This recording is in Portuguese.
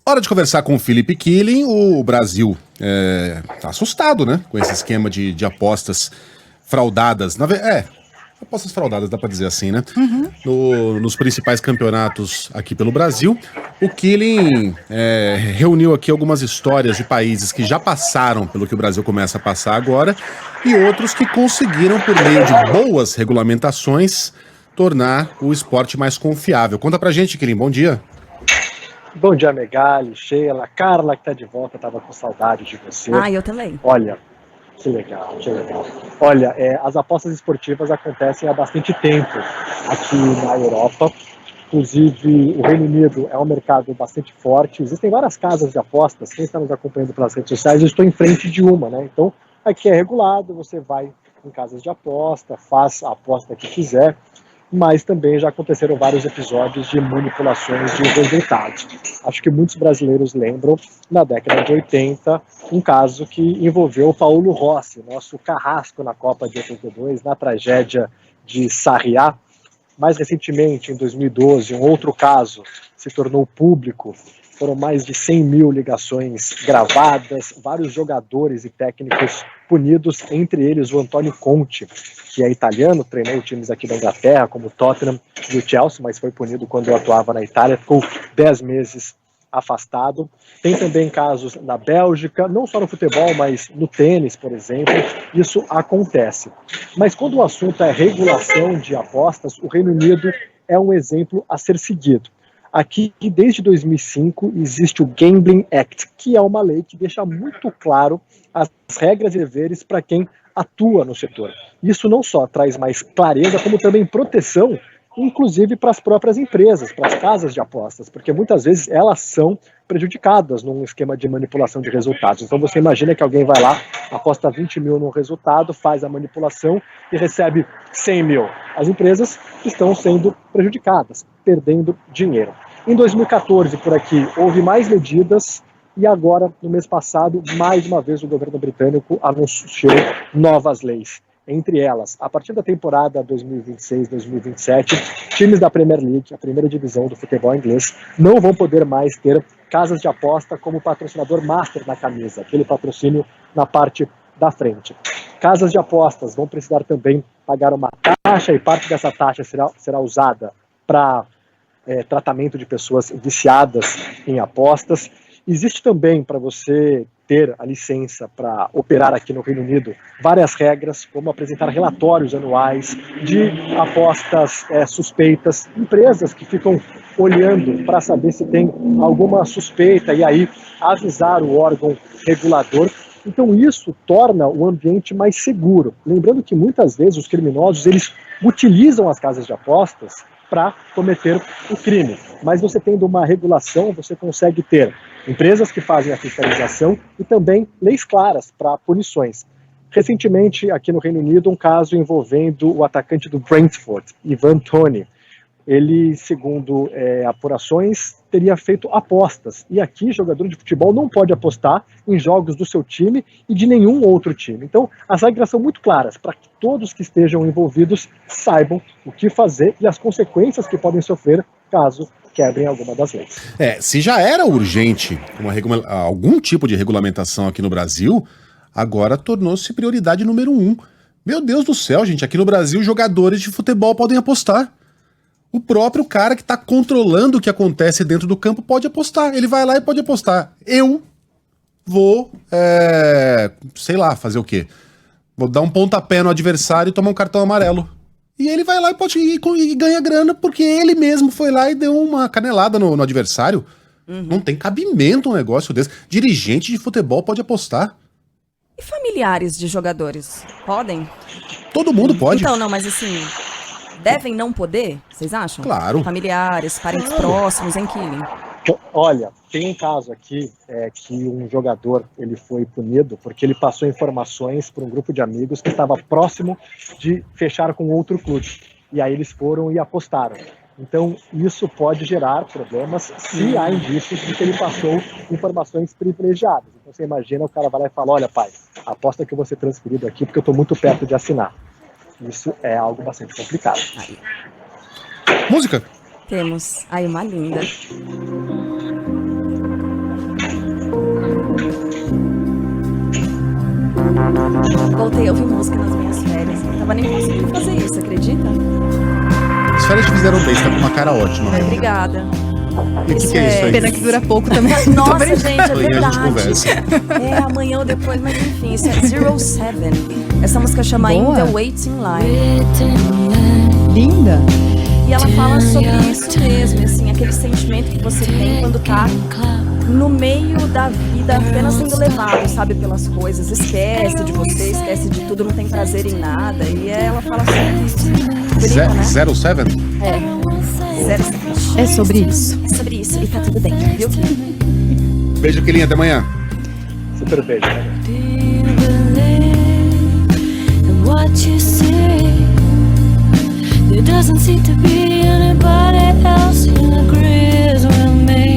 Hora de conversar com o Felipe Killing. O Brasil tá assustado, né? Com esse esquema de apostas fraudadas. Apostas fraudadas, dá pra dizer assim, né? Nos principais campeonatos aqui pelo Brasil. O Killing reuniu aqui algumas histórias de países que já passaram pelo que o Brasil começa a passar agora e outros que conseguiram, por meio de boas regulamentações, tornar o esporte mais confiável. Conta pra gente, Killing. Bom dia. Bom dia, Megali, Sheila, Carla que tá de volta, tava com saudade de você. Eu também. Olha, que legal, que legal. Olha, as apostas esportivas acontecem há bastante tempo aqui na Europa. Inclusive, o Reino Unido é um mercado bastante forte. Existem várias casas de apostas. Quem está nos acompanhando pelas redes sociais, eu estou em frente de uma, né? Então, aqui é regulado, você vai em casas de aposta, faz a aposta que quiser. Mas também já aconteceram vários episódios de manipulações de resultados. Acho que muitos brasileiros lembram, na década de 80, um caso que envolveu o Paulo Rossi, nosso carrasco na Copa de 82, na tragédia de Sarriá. Mais recentemente, em 2012, um outro caso se tornou público. Foram mais de 100 mil ligações gravadas, vários jogadores e técnicos punidos, entre eles o Antônio Conte, que é italiano, treinou times aqui da Inglaterra, como o Tottenham e o Chelsea, mas foi punido quando atuava na Itália, ficou 10 meses afastado. Tem também casos na Bélgica, não só no futebol, mas no tênis, por exemplo, isso acontece. Mas quando o assunto é regulação de apostas, o Reino Unido é um exemplo a ser seguido. Aqui, desde 2005, existe o Gambling Act, que é uma lei que deixa muito claro as regras e deveres para quem atua no setor. Isso não só traz mais clareza, como também proteção, inclusive para as próprias empresas, para as casas de apostas, porque muitas vezes elas são prejudicadas num esquema de manipulação de resultados. Então você imagina que alguém vai lá, aposta 20 mil no resultado, faz a manipulação e recebe 100 mil. As empresas estão sendo prejudicadas, perdendo dinheiro. Em 2014, por aqui, houve mais medidas e agora, no mês passado, mais uma vez o governo britânico anunciou novas leis. Entre elas, a partir da temporada 2026-2027, times da Premier League, a primeira divisão do futebol inglês, não vão poder mais ter casas de aposta como patrocinador master na camisa, aquele patrocínio na parte da frente. Casas de apostas vão precisar também pagar uma taxa e parte dessa taxa será usada para tratamento de pessoas viciadas em apostas. Existe também, para você ter a licença para operar aqui no Reino Unido, várias regras, como apresentar relatórios anuais de apostas suspeitas, empresas que ficam olhando para saber se tem alguma suspeita e aí avisar o órgão regulador. Então isso torna o ambiente mais seguro. Lembrando que muitas vezes os criminosos eles utilizam as casas de apostas para cometer o crime. Mas você tendo uma regulação, você consegue ter empresas que fazem a fiscalização e também leis claras para punições. Recentemente, aqui no Reino Unido, um caso envolvendo o atacante do Brentford, Ivan Toney. Ele, segundo apurações, teria feito apostas. E aqui, jogador de futebol não pode apostar em jogos do seu time e de nenhum outro time. Então, as regras são muito claras para que todos que estejam envolvidos saibam o que fazer e as consequências que podem sofrer caso quebrem alguma das leis. Se já era urgente algum tipo de regulamentação aqui no Brasil, agora tornou-se prioridade número 1. Meu Deus do céu, gente, aqui no Brasil jogadores de futebol podem apostar. O próprio cara que tá controlando o que acontece dentro do campo pode apostar. Ele vai lá e pode apostar. Eu vou, sei lá, fazer o quê? Vou dar um pontapé no adversário e tomar um cartão amarelo. E ele vai lá e ganha grana porque ele mesmo foi lá e deu uma canelada no adversário. Não tem cabimento um negócio desse. Dirigente de futebol pode apostar. E familiares de jogadores? Podem? Todo mundo pode. Então, não, mas assim... Devem não poder, vocês acham? Claro. Familiares, parentes próximos, em Killing. Olha, tem um caso aqui que um jogador ele foi punido porque ele passou informações para um grupo de amigos que estava próximo de fechar com outro clube. E aí eles foram e apostaram. Então, isso pode gerar problemas se há indícios de que ele passou informações privilegiadas. Então, você imagina, o cara vai lá e fala, olha, pai, aposta que eu vou ser transferido aqui porque eu estou muito perto de assinar. Isso é algo bastante complicado. Aí. Música? Temos aí uma linda. Voltei a ouvir música nas minhas férias. Não tava nem conseguindo fazer isso, acredita? As férias te fizeram bem, você tá com uma cara ótima. Obrigada. E o que é isso aí? Pena que dura pouco também. Nossa, gente, é Amanhã a gente verdade. conversa. É, amanhã ou depois, mas enfim, isso é 07. Essa música chama In Boa. The Waiting Line. Linda. E ela fala sobre isso mesmo, assim, aquele sentimento que você tem quando tá no meio da vida, apenas sendo levado, sabe, pelas coisas. Esquece de você, esquece de tudo, não tem prazer em nada. E ela fala sobre isso. Bonito, né? 07? É. 07. É sobre isso. É sobre isso, e tá tudo bem, viu? Beijo, Quilinha, até amanhã. Super beijo, né? Do you believe in what you see? There doesn't seem to be anybody else who agrees with me.